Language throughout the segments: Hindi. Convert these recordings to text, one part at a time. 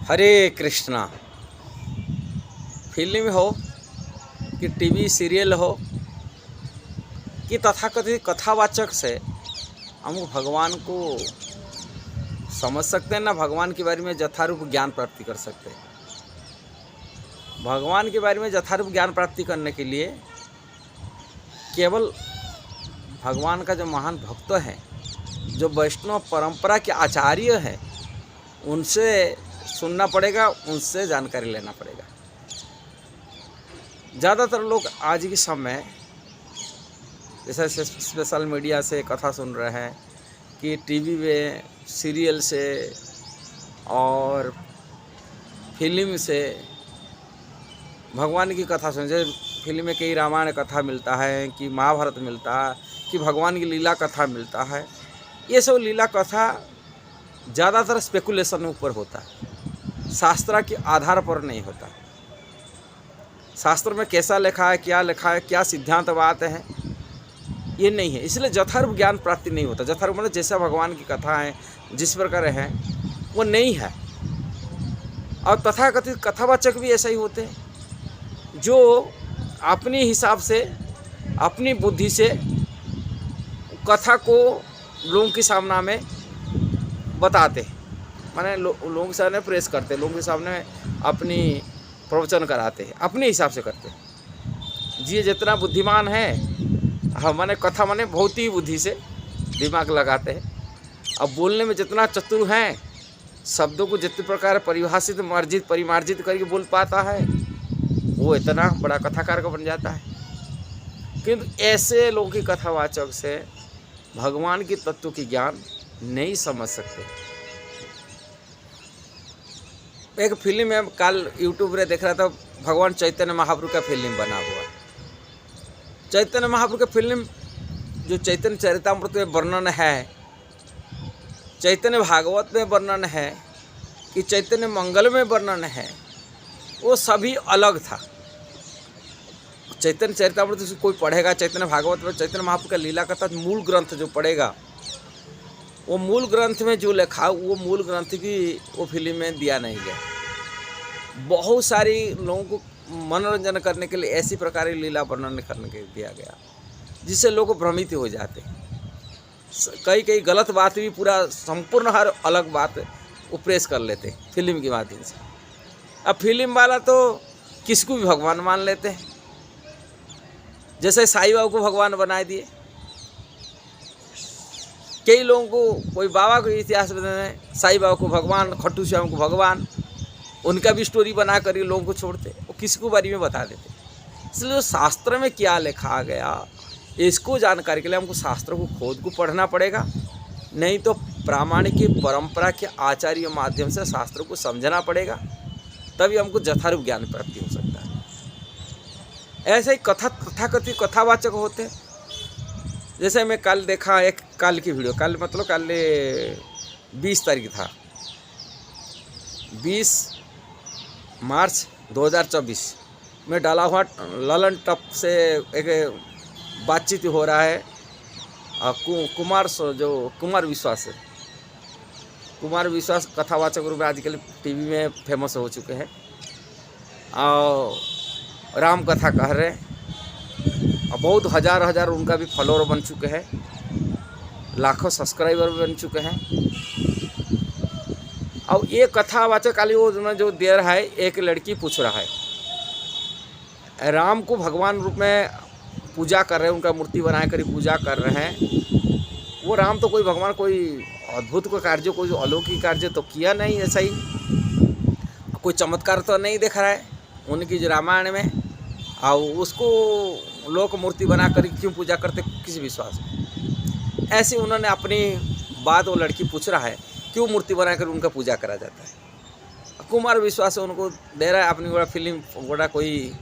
हरे कृष्णा। फिल्म हो कि टीवी सीरियल हो कि तथाकथित कथावाचक से हम भगवान को समझ सकते हैं ना, भगवान के बारे में यथारूप ज्ञान प्राप्ति कर सकते हैं। भगवान के बारे में यथारूप ज्ञान प्राप्ति करने के लिए केवल भगवान का जो महान भक्त है, जो वैष्णव परंपरा के आचार्य हैं, उनसे सुनना पड़ेगा, उनसे जानकारी लेना पड़ेगा। ज़्यादातर लोग आज के समय जैसे सोशल मीडिया से कथा सुन रहे हैं कि टीवी में सीरियल से और फिल्म से भगवान की कथा सुन। जैसे फिल्म में कई रामायण कथा मिलता है, कि महाभारत मिलता है, कि भगवान की लीला कथा मिलता है। ये सब लीला कथा ज़्यादातर स्पेकुलेशन ऊपर होता है, शास्त्र के आधार पर नहीं होता। शास्त्र में कैसा लिखा है, क्या सिद्धांत बात है, ये नहीं है। इसलिए यथारूप ज्ञान प्राप्ति नहीं होता। यथारूप मतलब जैसा भगवान की कथा है, जिस प्रकार है, वो नहीं है। और तथाकथित कथावाचक भी ऐसा ही होते हैं, जो अपनी हिसाब से, अपनी बुद्धि से कथा को लोगों के सामने में बताते हैं, माने लोगों के सामने प्रेस करते हैं, लोगों के सामने अपनी प्रवचन कराते हैं, अपने हिसाब से करते हैं। जी जितना बुद्धिमान है, हाँ माने कथा माने बहुत ही बुद्धि से दिमाग लगाते हैं। अब बोलने में जितना चतुर हैं, शब्दों को जितने प्रकार परिभाषित परिमार्जित करके बोल पाता है, वो इतना बड़ा कथाकार का बन जाता है। किंतु ऐसे लोगों की कथावाचक से भगवान की तत्व की ज्ञान नहीं समझ सकते। एक फिल्म में कल यूट्यूब पे देख रहा था, भगवान चैतन्य महाप्रभु का फिल्म बना हुआ। चैतन्य महाप्रभु का फिल्म जो चैतन्य चरितामृत में वर्णन है, चैतन्य भागवत में वर्णन है, कि चैतन्य मंगल में वर्णन है, वो सभी अलग था। चैतन्य चरितामृत से कोई पढ़ेगा, चैतन्य भागवत में चैतन्य महाप्रभु का लीला कथा मूल ग्रंथ जो पढ़ेगा, वो मूल ग्रंथ में जो लिखा, वो मूल ग्रंथ की वो फिल्म में दिया नहीं गया। बहुत सारी लोगों को मनोरंजन करने के लिए ऐसी प्रकार की लीला वर्णन करने के दिया गया, जिससे लोग भ्रमित हो जाते हैं। कई गलत बात भी पूरा संपूर्ण हर अलग बात वो प्रेस कर लेते हैं फिल्म के माध्यम से। अब फिल्म वाला तो किसको भी भगवान मान लेते हैं। जैसे साईं बाबा को भगवान बना दिए। कई लोगों को कोई बाबा को इतिहास बताने, साईं बाबा को भगवान, खट्टू श्याम को भगवान, उनका भी स्टोरी बना कर लोगों को छोड़ते, वो किसी को बारे में बता देते। इसलिए जो शास्त्र में क्या लिखा गया, इसको जानकारी के लिए हमको शास्त्र को खोद को पढ़ना पड़ेगा, नहीं तो प्रामाणिक परंपरा के आचार्य माध्यम से शास्त्र को समझना पड़ेगा, तभी हमको यथारूप ज्ञान प्राप्ति हो सकता है। ऐसे ही तथाकथित कथावाचक होते हैं। जैसे मैं कल देखा, एक कल की वीडियो, कल 20 तारीख था, 20 मार्च 2024 में डाला हुआ ललन टॉप से एक बातचीत हो रहा है। कुमार विश्वास है। कुमार विश्वास कथावाचक रूप में आजकल टीवी में फेमस हो चुके हैं और राम कथा कह रहे हैं, और बहुत हज़ार उनका भी फॉलोअर बन चुके हैं, लाखों सब्सक्राइबर बन चुके हैं। और ये कथावाचक काली वो जो दे रहा है, एक लड़की पूछ रहा है, राम को भगवान रूप में पूजा कर रहे हैं, उनका मूर्ति बना कर पूजा कर रहे हैं। वो राम तो कोई भगवान, कोई अद्भुत को कार्य, कोई अलौकिक कार्य तो किया नहीं, ऐसा ही कोई चमत्कार तो नहीं दिख रहा है उनकी जो रामायण में। और उसको लोग मूर्ति बना कर क्यों पूजा करते, किस विश्वास में? ऐसे उन्होंने अपनी बात, वो लड़की पूछ रहा है क्यों मूर्ति बनाकर उनका पूजा करा जाता है। कुमार विश्वास उनको दे रहा है अपनी बड़ा फिल्म, बड़ा कोई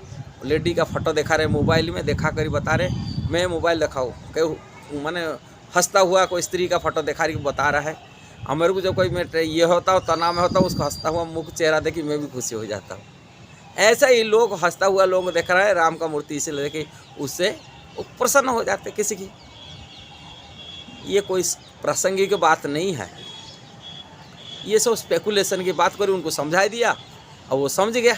लेडी का फोटो दिखा रहे, मोबाइल में दिखा कर बता रहे, मैं मोबाइल दिखाऊँ, कहीं मैंने हंसता हुआ कोई स्त्री का फोटो दिखा रही बता रहा है। और मेरे को जब कोई मैं ये होता हो, तनाव में होता हूँ, उसको हंसता हुआ मुख चेहरा देखी मैं भी खुशी हो जाता हूँ। ऐसा ही लोग हंसता हुआ लोग देख रहा है राम का मूर्ति, इसे लेके उससे प्रसन्न हो जाते किसी की। ये कोई प्रासंगिक बात नहीं है। ये सब स्पेकुलेशन की बात करी, उनको समझा दिया और वो समझ गया।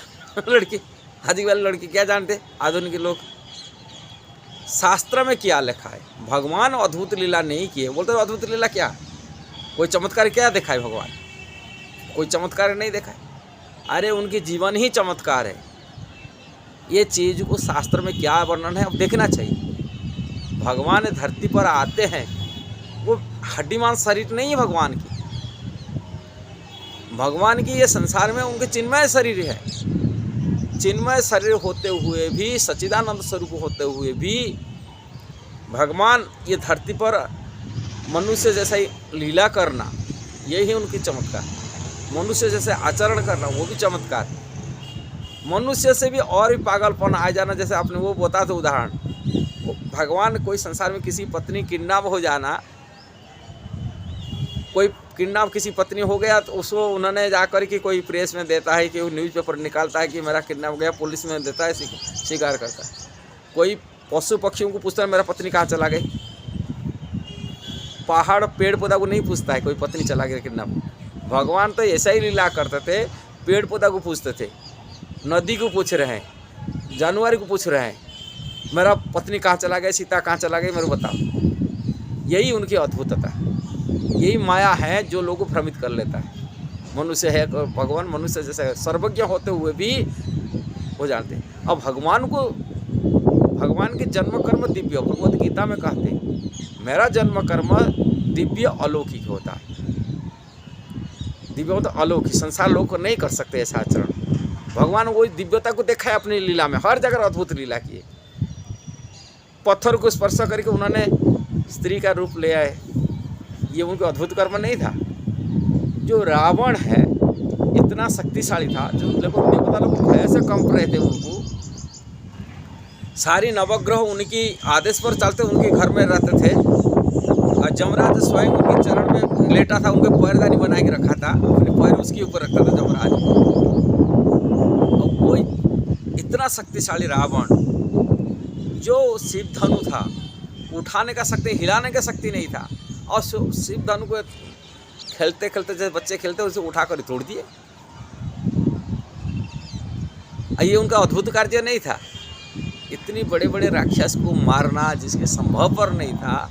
लड़की, आदि वाली लड़की क्या जानते आधुनिक लोग। शास्त्र में क्या लिखा है, भगवान अद्भुत लीला नहीं किए। बोलते तो अद्भुत लीला क्या, कोई चमत्कार क्या देखा है भगवान, कोई चमत्कार नहीं देखा है। अरे उनकी जीवन ही चमत्कार है। ये चीज़ को शास्त्र में क्या वर्णन है अब देखना चाहिए। भगवान धरती पर आते हैं, वो हड्डी मांस शरीर नहीं है भगवान की। भगवान की ये संसार में उनके चिन्मय शरीर है। चिन्मय शरीर होते हुए भी, सच्चिदानंद स्वरूप होते हुए भी भगवान ये धरती पर मनुष्य जैसा ही लीला करना, यही उनकी चमत्कार। मनुष्य जैसे आचरण करना वो भी चमत्कार। मनुष्य से भी और भी पागलपन आ जाना, जैसे आपने वो बता दो उदाहरण। भगवान कोई संसार में किसी पत्नी किडनैप हो जाना, कोई किडनैप किसी पत्नी हो गया तो उसको उन्होंने जाकर के कोई प्रेस में देता है कि वो न्यूज़पेपर निकालता है कि मेरा किडनैप हो गया, पुलिस में देता है, स्वीकार करता है। कोई पशु पक्षियों को पूछता है मेरा पत्नी कहाँ चला गई। पहाड़ पेड़ पौधा को नहीं पूछता है कोई पत्नी चला गया किडनैप। भगवान तो ऐसा ही लीला करते थे, पेड़ पौधा को पूछते थे, नदी को पूछ रहे हैं, जानवर को पूछ रहे हैं मेरा पत्नी कहाँ चला गया, सीता कहाँ चला गई, मेरे बताओ। यही उनकी अद्भुतता, यही माया है जो लोगों को भ्रमित कर लेता है। मनुष्य है, भगवान मनुष्य जैसे सर्वज्ञ होते हुए भी वो जानते हैं। अब भगवान के जन्म कर्म दिव्य, भगवद गीता में कहते हैं मेरा जन्म कर्म दिव्य अलौकिक होता है। दिव्य होता अलौकिक, संसार लोग को नहीं कर सकते ऐसा आचरण। भगवान वो दिव्यता को देखा है अपनी लीला में, हर जगह अद्भुत लीला की है। पत्थर को स्पर्श करके उन्होंने स्त्री का रूप ले आए, ये उनको अद्भुत कर्म नहीं था। जो रावण है इतना शक्तिशाली था, जो देखो देवता लोग भय से कंप रहे थे, उनको सारी नवग्रह उनकी आदेश पर चलते उनके घर में रहते थे। और जमराज स्वयं उनके चरण में लेटा था, उनके पैरदानी बना के रखा था, अपने पैर उसके ऊपर रखता था जमराज। और वो इतना शक्तिशाली रावण, जो शिव धनु था उठाने का शक्ति, हिलाने का शक्ति नहीं था, और शिव धनु को खेलते खेलते जैसे बच्चे खेलते उसे उठाकर तोड़ दिए। ये उनका अद्भुत कार्य नहीं था। इतनी बड़े बड़े राक्षस को मारना जिसके संभव पर नहीं था,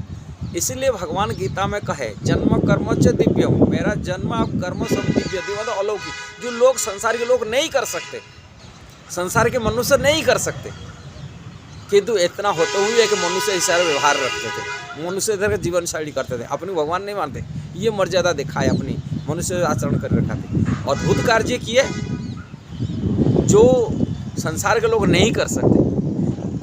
इसलिए भगवान गीता में कहे जन्म कर्म च दिव्य, मेरा जन्म और कर्म सब दिव्य, दिव्य अलौकिक, जो लोग संसार के लोग नहीं कर सकते, संसार के मनुष्य नहीं कर सकते। किंतु इतना होते हुए कि मनुष्य इस सारे व्यवहार रखते थे, मनुष्य इधर का जीवन शैली करते थे, अपनी भगवान नहीं मानते। ये मर्यादा दिखाए, अपनी मनुष्य आचरण कर रखा थे, अद्भुत कार्य किए जो संसार के लोग नहीं कर सकते।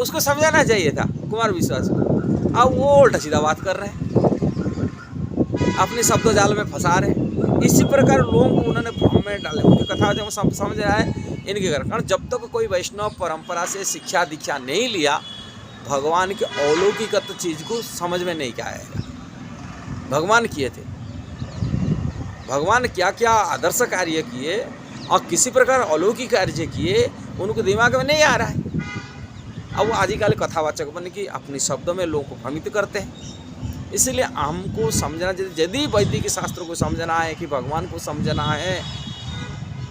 उसको समझाना चाहिए था कुमार विश्वास को। अब वो उल्टा सीधा बात कर रहे हैं, अपने शब्द जाल में फंसा रहे हैं। इसी प्रकार लोगों को उन्होंने भ्रम में डाले। उनकी कथा जब समझ रहा है इनके कारण जब तक कोई वैष्णव परंपरा से शिक्षा दीक्षा नहीं लिया, भगवान के अलौकिक चीज़ को समझ में नहीं क्या आएगा। भगवान किए थे, भगवान क्या क्या आदर्श कार्य किए और किसी प्रकार अलौकिक कार्य किए, उनको दिमाग में नहीं आ रहा है। अब वो आदिकाल कथावाचक बन के अपने शब्दों में लोगों को भ्रमित करते हैं। इसलिए हमको समझना चाहिए, यदि वैदिक शास्त्रों को समझना है कि भगवान को समझना है,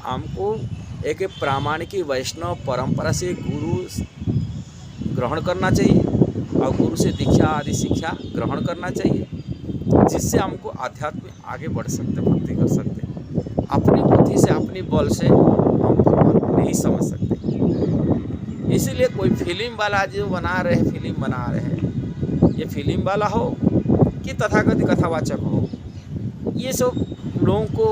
हमको एक प्रामाणिक वैष्णव परंपरा से गुरु ग्रहण करना चाहिए और गुरु से दीक्षा आदि शिक्षा ग्रहण करना चाहिए, जिससे हमको आध्यात्म में आगे बढ़ सकते, भक्ति कर सकते। अपनी बुद्धि से, अपनी बल से हम भगवान को नहीं समझ सकते। इसीलिए कोई फिल्म वाला जो बना रहे, फिल्म बना रहे हैं, ये फिल्म वाला हो कि तथाकथित कथावाचक हो, ये सब लोगों को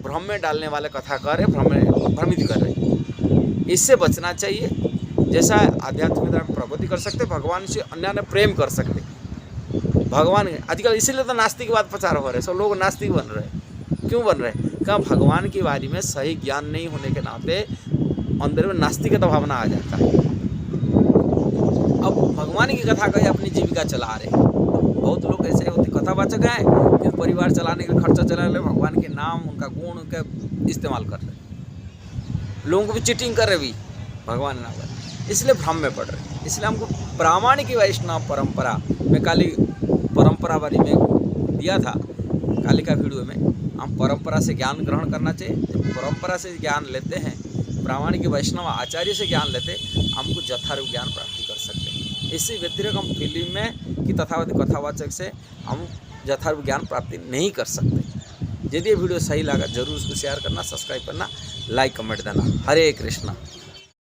भ्रम में डालने वाले कथाकार है, भ्रमित कर रहे हैं। इससे बचना चाहिए। जैसा आध्यात्मिकता में प्रगति कर सकते, भगवान से अन्य प्रेम कर सकते। भगवान आजकल इसीलिए तो नास्तिकवाद प्रचार हो रहे हैं, सब लोग नास्तिक बन रहे हैं। क्यों बन रहे हैं? क्या भगवान के बारे में सही ज्ञान नहीं होने के नाते अंदर में नास्तिकता भावना आ जाता है। अब भगवान की कथा कही अपनी जीविका चला रहे हैं। बहुत लोग ऐसे होते कथावाचक हैं कि परिवार चलाने का खर्चा चला रहे, भगवान के नाम, उनका गुण, उनका इस्तेमाल कर रहे, लोगों को भी चीटिंग कर रहे भी भगवान नाम कर, इसलिए भ्रम में पड़ रहे। इसलिए हमको प्रामाणिक वैष्णव परंपरा में, काली परंपरा बारे में दिया था काली का वीडियो में, हम परंपरा से ज्ञान ग्रहण करना चाहिए। जब परंपरा से ज्ञान लेते हैं, प्रामाणिक वैष्णव आचार्य से ज्ञान लेते, हमको यथार्थ ज्ञान प्राप्ति कर सकते हैं। इससे व्यतिरिक्त हम फिल्म में कि तथाकथित कथावाचक से हम यथार्थ ज्ञान प्राप्ति नहीं कर सकते। यदि ये वीडियो सही लगा जरूर उसको शेयर करना, सब्सक्राइब करना, लाइक कमेंट देना। हरे कृष्णा।